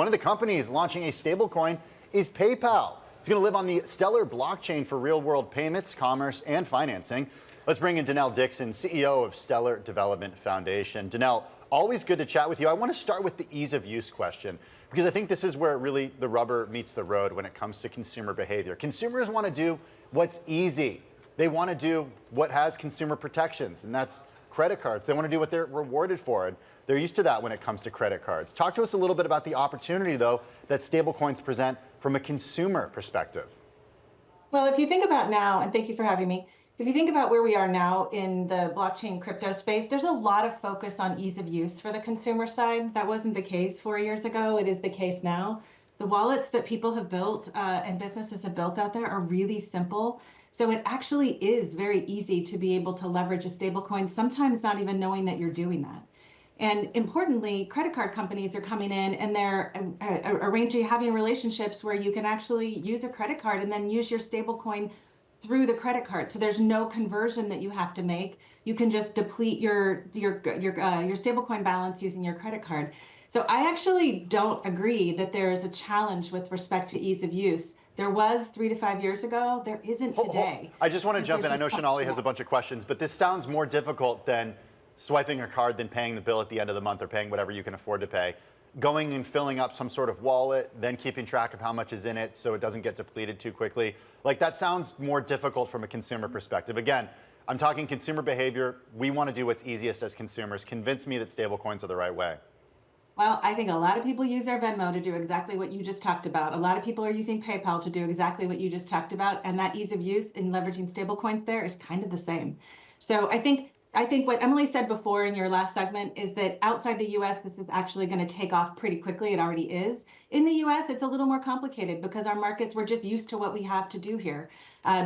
One of the companies launching a stablecoin is PayPal. It's going to live on the Stellar blockchain for real-world payments, commerce, and financing. Let's bring in Dinelď, CEO of Stellar Development Foundation. Dineljď, always good to chat with you. I want to start with the ease of use question, because I think this is where really the rubber meets the road when it comes to consumer behavior. Consumers want to do what's easy. They want to do what has consumer protections, and that's credit cards. They want to do what they're rewarded for, and they're used to that when it comes to credit cards. Talk to us a little bit about the opportunity, though, that stablecoins present from a consumer perspective. Well, if you think about now, and thank you for having me, if you think about where we are now in the blockchain crypto space, there's a lot of focus on ease of use for the consumer side. That wasn't the case 4 years ago. It is the case now. The wallets that people have built and businesses have built out there are really simple. So it actually is very easy to be able to leverage a stablecoin, sometimes not even knowing that you're doing that. And importantly, credit card companies are coming in and they're having relationships where you can actually use a credit card and then use your stablecoin through the credit card. So there's no conversion that you have to make. You can just deplete your stablecoin balance using your credit card. So I actually don't agree that there is a challenge with respect to ease of use. There was 3 to 5 years ago. There isn't today. I just want to jump in. I know Shonali has a bunch of questions, but this sounds more difficult than swiping a card, then paying the bill at the end of the month or paying whatever you can afford to pay. Going and filling up some sort of wallet, then keeping track of how much is in it so it doesn't get depleted too quickly. Like, that sounds more difficult from a consumer perspective. Again, I'm talking consumer behavior. We want to do what's easiest as consumers. Convince me that stablecoins are the right way. Well, I think a lot of people use their Venmo to do exactly what you just talked about. A lot of people are using PayPal to do exactly what you just talked about. And that ease of use in leveraging stablecoins there is kind of the same. So I think what Emily said before in your last segment is that outside the US, this is actually going to take off pretty quickly. It already is. In the US, it's a little more complicated because our markets, we're just used to what we have to do here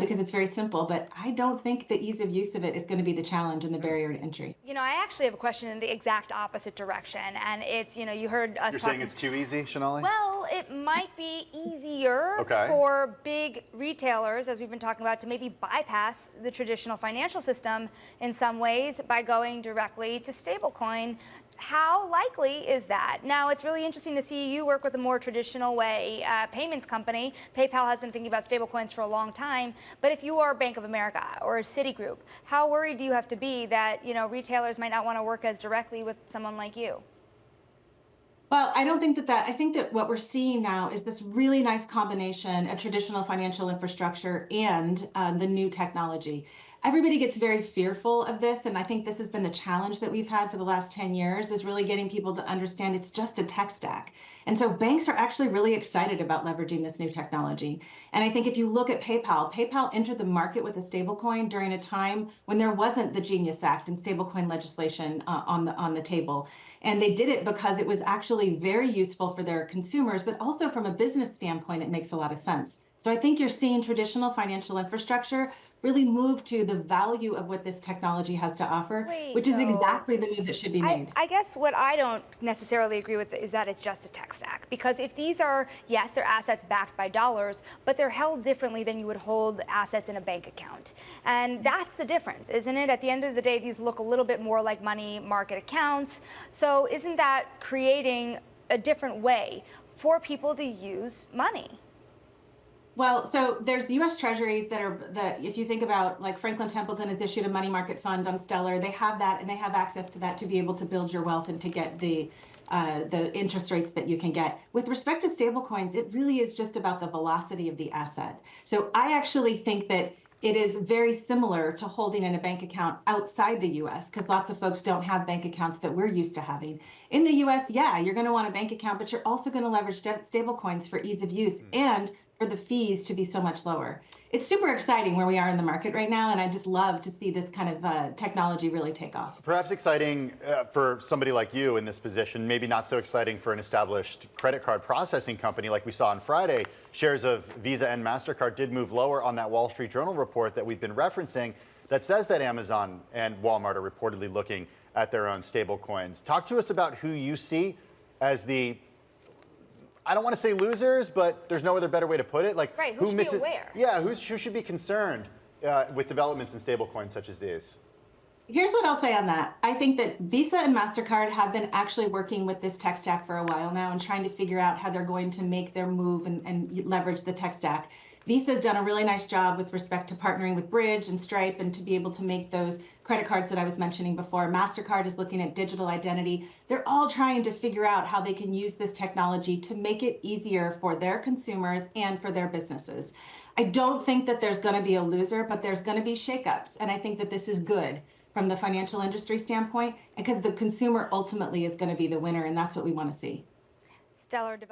because it's very simple. But I don't think the ease of use of it is going to be the challenge and the barrier to entry. You know, I actually have a question in the exact opposite direction. And it's, you know, you heard us You're saying it's too easy, Shonali? Well, it might be easier for big retailers, as we've been talking about, to maybe bypass the traditional financial system in some ways by going directly to stablecoin. How likely is that? Now, it's really interesting to see you work with a more traditional way payments company. PayPal has been thinking about stablecoins for a long time. But if you are Bank of America or Citigroup, how worried do you have to be that, you know, retailers might not want to work as directly with someone like you? Well, I don't think that I think that what we're seeing now is this really nice combination of traditional financial infrastructure and the new technology. Everybody gets very fearful of this, and I think this has been the challenge that we've had for the last 10 years, is really getting people to understand it's just a tech stack. And so banks are actually really excited about leveraging this new technology. And I think if you look at PayPal, PayPal entered the market with a stablecoin during a time when there wasn't the Genius Act and stablecoin legislation on the table. And they did it because it was actually very useful for their consumers, but also from a business standpoint, it makes a lot of sense. So I think you're seeing traditional financial infrastructure really move to the value of what this technology has to offer, which is exactly the move that should be made. I guess what I don't necessarily agree with is that it's just a tech stack. Because if these are, yes, they're assets backed by dollars, but they're held differently than you would hold assets in a bank account. And that's the difference, isn't it? At the end of the day, these look a little bit more like money market accounts. So isn't that creating a different way for people to use money? Well, so there's the U.S. Treasuries if you think about, like, Franklin Templeton has issued a money market fund on Stellar. They have that, and they have access to that to be able to build your wealth and to get the interest rates that you can get. With respect to stablecoins, it really is just about the velocity of the asset. So I actually think that it is very similar to holding in a bank account outside the U.S. because lots of folks don't have bank accounts that we're used to having. In the U.S., yeah, you're going to want a bank account, but you're also going to leverage stablecoins for ease of use and for the fees to be so much lower. It's super exciting where we are in the market right now, and I just love to see this kind of technology really take off. Perhaps exciting for somebody like you in this position, maybe not so exciting for an established credit card processing company like we saw on Friday. Shares of Visa and MasterCard did move lower on that Wall Street Journal report that we've been referencing that says that Amazon and Walmart are reportedly looking at their own stable coins. Talk to us about who you see as the, I don't want to say losers, but there's no other better way to put it. Like, right, who should be aware? Yeah, who should be concerned with developments in stablecoins such as these? Here's what I'll say on that. I think that Visa and MasterCard have been actually working with this tech stack for a while now and trying to figure out how they're going to make their move and leverage the tech stack. Visa's done a really nice job with respect to partnering with Bridge and Stripe and to be able to make those credit cards that I was mentioning before. MasterCard is looking at digital identity. They're all trying to figure out how they can use this technology to make it easier for their consumers and for their businesses. I don't think that there's going to be a loser, but there's going to be shakeups. And I think that this is good from the financial industry standpoint, because the consumer ultimately is going to be the winner, and that's what we want to see. Stellar development.